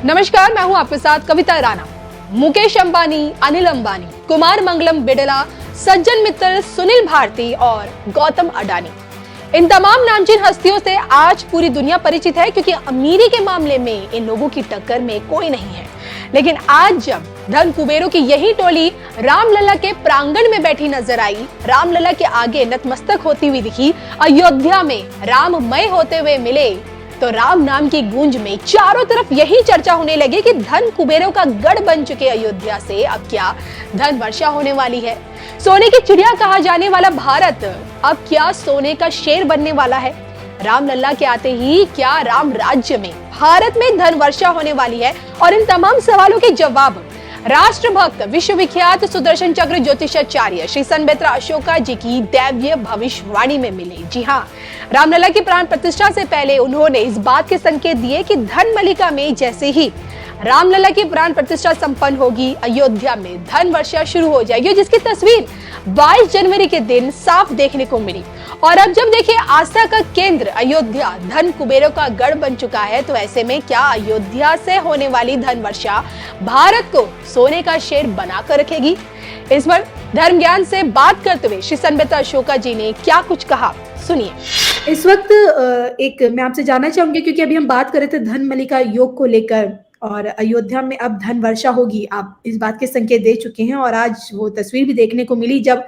नमस्कार, मैं हूं आपके साथ कविता राणा। मुकेश अंबानी, अनिल अंबानी, कुमार मंगलम बिड़ला, सज्जन मित्तल, सुनील भारती और गौतम अडानी, इन तमाम नामचीन हस्तियों से आज पूरी दुनिया परिचित है, क्योंकि अमीरी के मामले में इन लोगों की टक्कर में कोई नहीं है। लेकिन आज जब धन कुबेरों की यही टोली रामलला के प्रांगण में बैठी नजर आई, रामलला के आगे नतमस्तक होती हुई दिखी, अयोध्या में राममय होते हुए मिले, तो राम नाम की गूंज में चारों तरफ यही चर्चा होने लगी कि धन कुबेरों का गढ़ बन चुके अयोध्या से अब क्या धन वर्षा होने वाली है। सोने की चिड़िया कहा जाने वाला भारत अब क्या सोने का शेर बनने वाला है। रामलला के आते ही क्या राम राज्य में, भारत में धन वर्षा होने वाली है। और इन तमाम सवालों के जवाब राष्ट्रभक्त, विश्वविख्यात सुदर्शन चक्र ज्योतिषाचार्य श्री सनबेत्रा अशोका जी की दैवीय भविष्यवाणी में मिले। जी हाँ, रामलला की प्राण प्रतिष्ठा से पहले उन्होंने इस बात के संकेत दिए कि धन मलिका में जैसे ही रामलला की प्राण प्रतिष्ठा संपन्न होगी, अयोध्या में धन वर्षा शुरू हो जाएगी, जिसकी तस्वीर 22 जनवरी के दिन साफ देखने को मिली। और अब जब देखिए आस्था का केंद्र अयोध्या धन कुबेरों का गढ़ बन चुका है, तो ऐसे में क्या अयोध्या से होने वाली धन वर्षा भारत को सोने का शेर बनाकर रखेगी? इस पर धर्म ज्ञान से बात करते हुए श्री सनबेत्रा अशोका जी ने क्या कुछ कहा, सुनिए। इस वक्त एक मैं आपसे जानना चाहूंगी, क्योंकि अभी हम बात कर रहे थे धन मलिका योग को लेकर और अयोध्या में अब धन वर्षा होगी, आप इस बात के संकेत दे चुके हैं। और आज वो तस्वीर भी देखने को मिली जब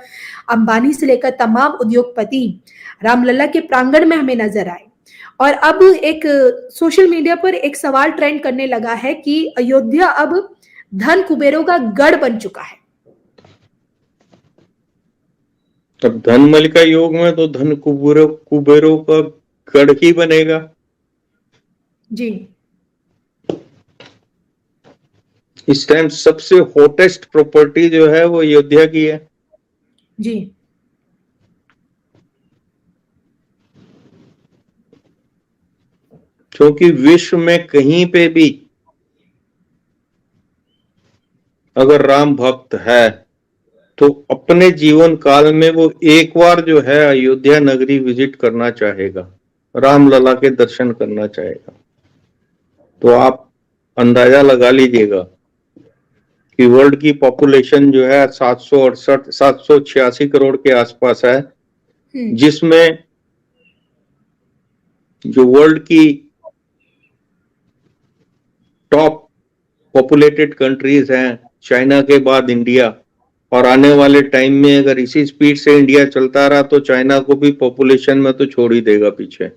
अंबानी से लेकर तमाम उद्योगपति रामलला के प्रांगण में हमें नजर आए। और अब एक सोशल मीडिया पर एक सवाल ट्रेंड करने लगा है कि अयोध्या अब धन कुबेरों का गढ़ बन चुका है। तब धन मलिका योग में तो धन कुबेरों का गढ़ ही बनेगा। जी, इस टाइम सबसे हॉटेस्ट प्रॉपर्टी जो है वो अयोध्या की है। जी, क्योंकि विश्व में कहीं पे भी अगर राम भक्त है तो अपने जीवन काल में वो एक बार जो है अयोध्या नगरी विजिट करना चाहेगा, रामलला के दर्शन करना चाहेगा। तो आप अंदाजा लगा लीजिएगा कि वर्ल्ड की पॉपुलेशन जो है 786 करोड़ के आसपास है, जिसमें जो वर्ल्ड की टॉप पॉपुलेटेड कंट्रीज हैं, चाइना के बाद इंडिया, और आने वाले टाइम में अगर इसी स्पीड से इंडिया चलता रहा तो चाइना को भी पॉपुलेशन में तो छोड़ ही देगा पीछे।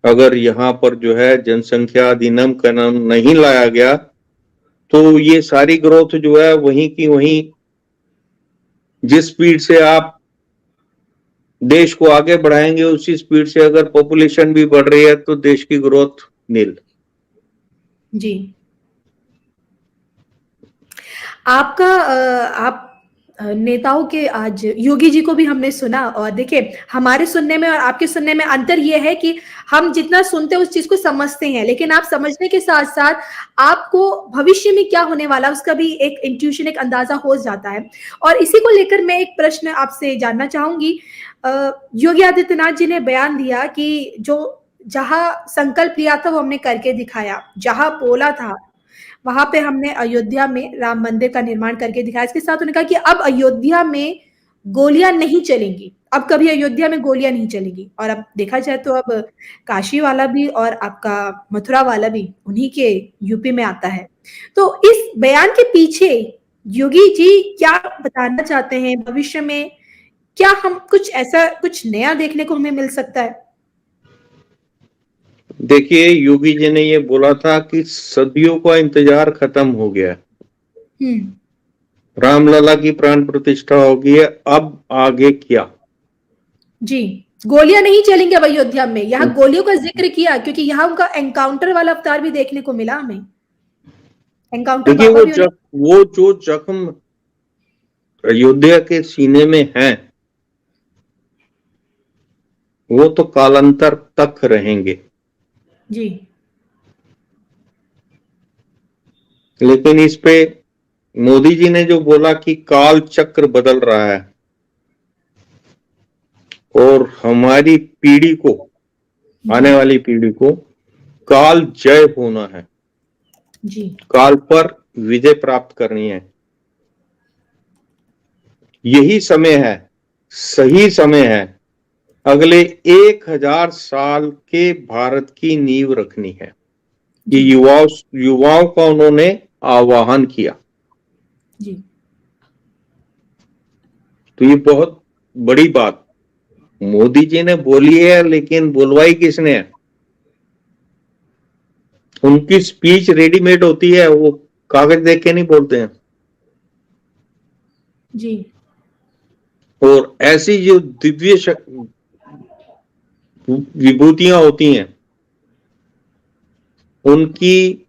अगर यहाँ पर जो है जनसंख्या अधिनियम कानून नहीं लाया गया तो ये सारी ग्रोथ जो है वहीं की वहीं, जिस स्पीड से आप देश को आगे बढ़ाएंगे उसी स्पीड से अगर पॉपुलेशन भी बढ़ रही है तो देश की ग्रोथ नील। जी, आपका आप नेताओं के आज योगी जी को भी हमने सुना, और देखिए हमारे सुनने में और आपके सुनने में अंतर यह है कि हम जितना सुनते हैं उस चीज को समझते हैं, लेकिन आप समझने के साथ साथ आपको भविष्य में क्या होने वाला उसका भी एक इंट्यूशन, एक अंदाजा हो जाता है। और इसी को लेकर मैं एक प्रश्न आपसे जानना चाहूंगी। योगी आदित्यनाथ जी ने बयान दिया कि जो जहां संकल्प लिया था वो हमने करके दिखाया, जहां बोला था वहां पे हमने अयोध्या में राम मंदिर का निर्माण करके दिखाया। इसके साथ उन्होंने कहा कि अब अयोध्या में गोलियां नहीं चलेंगी, अब कभी अयोध्या में गोलियां नहीं चलेंगी। और अब देखा जाए तो अब काशी वाला भी और आपका मथुरा वाला भी उन्हीं के यूपी में आता है। तो इस बयान के पीछे योगी जी क्या बताना चाहते हैं? भविष्य में क्या हम कुछ ऐसा कुछ नया देखने को हमें मिल सकता है? देखिए, योगी जी ने ये बोला था कि सदियों का इंतजार खत्म हो गया, रामलला की प्राण प्रतिष्ठा होगी, अब आगे क्या? जी, गोलियां नहीं चलेंगे अब अयोध्या में। यहाँ गोलियों का जिक्र किया क्योंकि यहाँ उनका एनकाउंटर वाला अवतार भी देखने को मिला हमें। एनकाउंटर देखिए, वो जो जख्म अयोध्या के सीने में है वो तो कालांतर तक रहेंगे। जी, लेकिन इस पे मोदी जी ने जो बोला कि काल चक्र बदल रहा है और हमारी पीढ़ी को, आने वाली पीढ़ी को काल जय होना है, जी काल पर विजय प्राप्त करनी है। यही समय है, सही समय है, अगले 1000 साल के भारत की नींव रखनी है। ये जी युवाओं का उन्होंने आह्वान किया। जी तो ये बहुत बड़ी बात मोदी जी ने बोली है, लेकिन बुलवाई किसने है? उनकी स्पीच रेडीमेड होती है, वो कागज देख के नहीं बोलते हैं। जी और ऐसी जो दिव्य विभूतियां होती हैं, उनकी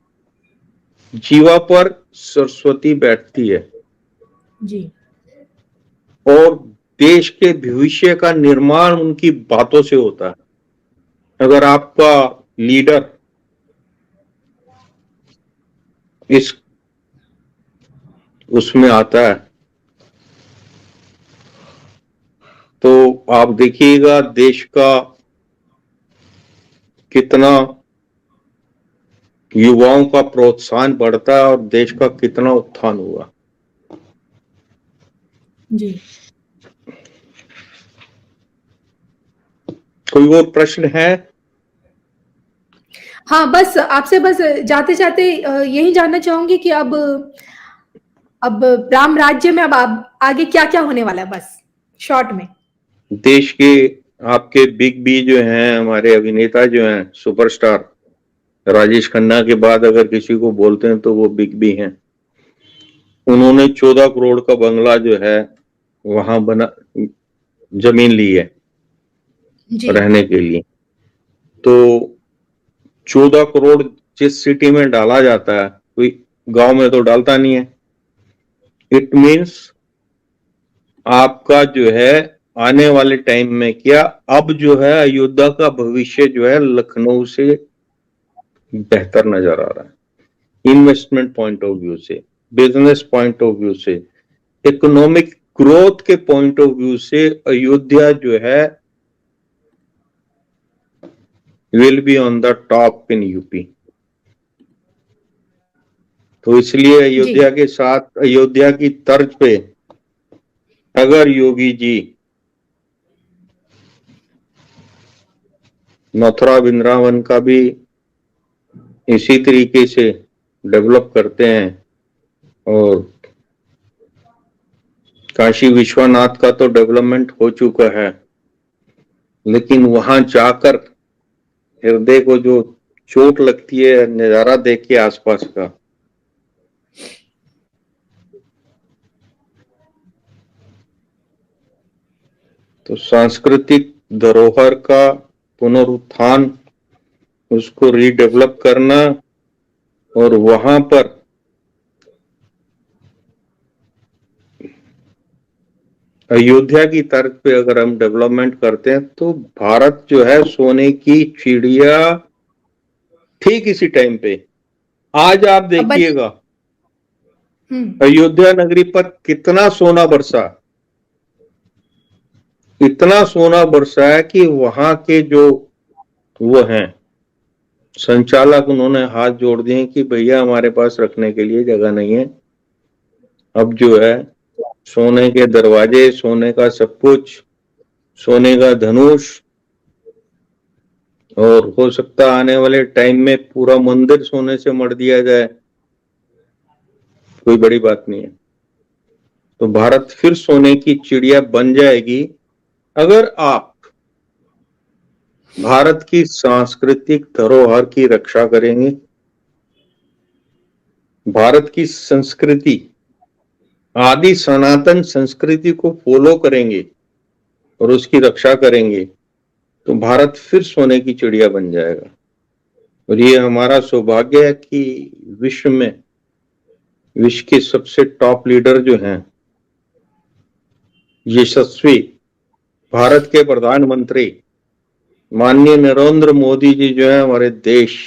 जीवा पर सरस्वती बैठती है जी और देश के भविष्य का निर्माण उनकी बातों से होता है। अगर आपका लीडर इस उसमें आता है तो आप देखिएगा देश का कितना, युवाओं का प्रोत्साहन बढ़ता है और देश का कितना उत्थान हुआ। जी कोई और प्रश्न है? हाँ, बस आपसे बस जाते जाते यही जानना चाहूंगी कि अब राम राज्य में अब आगे क्या क्या होने वाला है, बस शॉर्ट में। देश के आपके बिग बी जो हैं, हमारे अभिनेता जो हैं, सुपरस्टार राजेश खन्ना के बाद अगर किसी को बोलते हैं तो वो बिग बी हैं। उन्होंने 14 करोड़ का बंगला जो है वहां बना, जमीन ली है जी रहने के लिए। तो 14 करोड़ जिस सिटी में डाला जाता है, कोई गांव में तो डालता नहीं है। इट मीन्स आपका जो है आने वाले टाइम में क्या, अब जो है अयोध्या का भविष्य जो है लखनऊ से बेहतर नजर आ रहा है। इन्वेस्टमेंट पॉइंट ऑफ व्यू से, बिजनेस पॉइंट ऑफ व्यू से, इकोनॉमिक ग्रोथ के पॉइंट ऑफ व्यू से अयोध्या जो है will be on the top in UP. तो इसलिए जी अयोध्या के साथ, अयोध्या की तर्ज पे अगर योगी जी मथुरा वृंदावन का भी इसी तरीके से डेवलप करते हैं, और काशी विश्वनाथ का तो डेवलपमेंट हो चुका है, लेकिन वहां जाकर हृदय को जो चोट लगती है नजारा देख के आसपास का, तो सांस्कृतिक धरोहर का पुनरुत्थान, उसको रीडेवलप करना, और वहां पर अयोध्या की तर्ज पे अगर हम डेवलपमेंट करते हैं तो भारत जो है सोने की चिड़िया ठीक इसी टाइम पे। आज आप अब बच देखिएगा हम्म अयोध्या नगरी पर कितना सोना बरसा, इतना सोना बरसा है कि वहां के जो वो हैं संचालक, उन्होंने हाथ जोड़ दिए कि भैया हमारे पास रखने के लिए जगह नहीं है। अब जो है सोने के दरवाजे, सोने का सब कुछ, सोने का धनुष, और हो सकता आने वाले टाइम में पूरा मंदिर सोने से मढ़ दिया जाए, कोई बड़ी बात नहीं है। तो भारत फिर सोने की चिड़िया बन जाएगी अगर आप भारत की सांस्कृतिक धरोहर की रक्षा करेंगे, भारत की संस्कृति, आदि सनातन संस्कृति को फॉलो करेंगे और उसकी रक्षा करेंगे, तो भारत फिर सोने की चिड़िया बन जाएगा। और ये हमारा सौभाग्य है कि विश्व के सबसे टॉप लीडर जो हैं, यशस्वी भारत के प्रधानमंत्री माननीय नरेंद्र मोदी जी जो है हमारे देश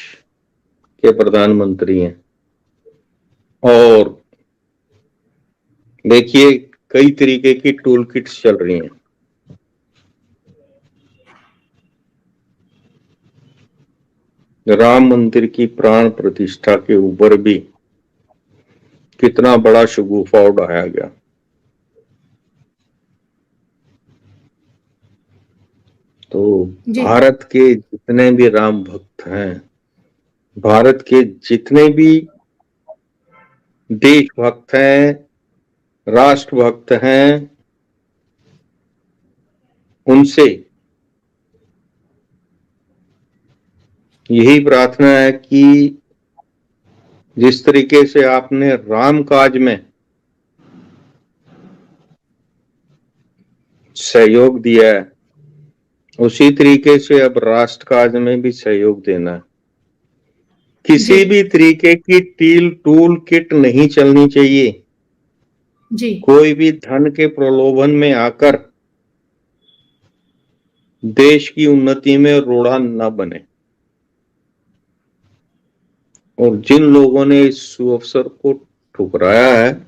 के प्रधानमंत्री हैं। और देखिए कई तरीके की टूल किट्स चल रही हैं। राम मंदिर की प्राण प्रतिष्ठा के ऊपर भी कितना बड़ा शगुफा उड़ाया गया। तो जी भारत के जितने भी राम भक्त हैं, भारत के जितने भी देशभक्त हैं, राष्ट्रभक्त हैं, उनसे यही प्रार्थना है कि जिस तरीके से आपने राम काज में सहयोग दिया है, उसी तरीके से अब राष्ट्र काज में भी सहयोग देना है। किसी जी भी तरीके की टूल किट नहीं चलनी चाहिए। जी कोई भी धन के प्रलोभन में आकर देश की उन्नति में रोड़ा न बने। और जिन लोगों ने इस सुअवसर को ठुकराया है,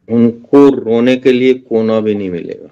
उनको रोने के लिए कोना भी नहीं मिलेगा।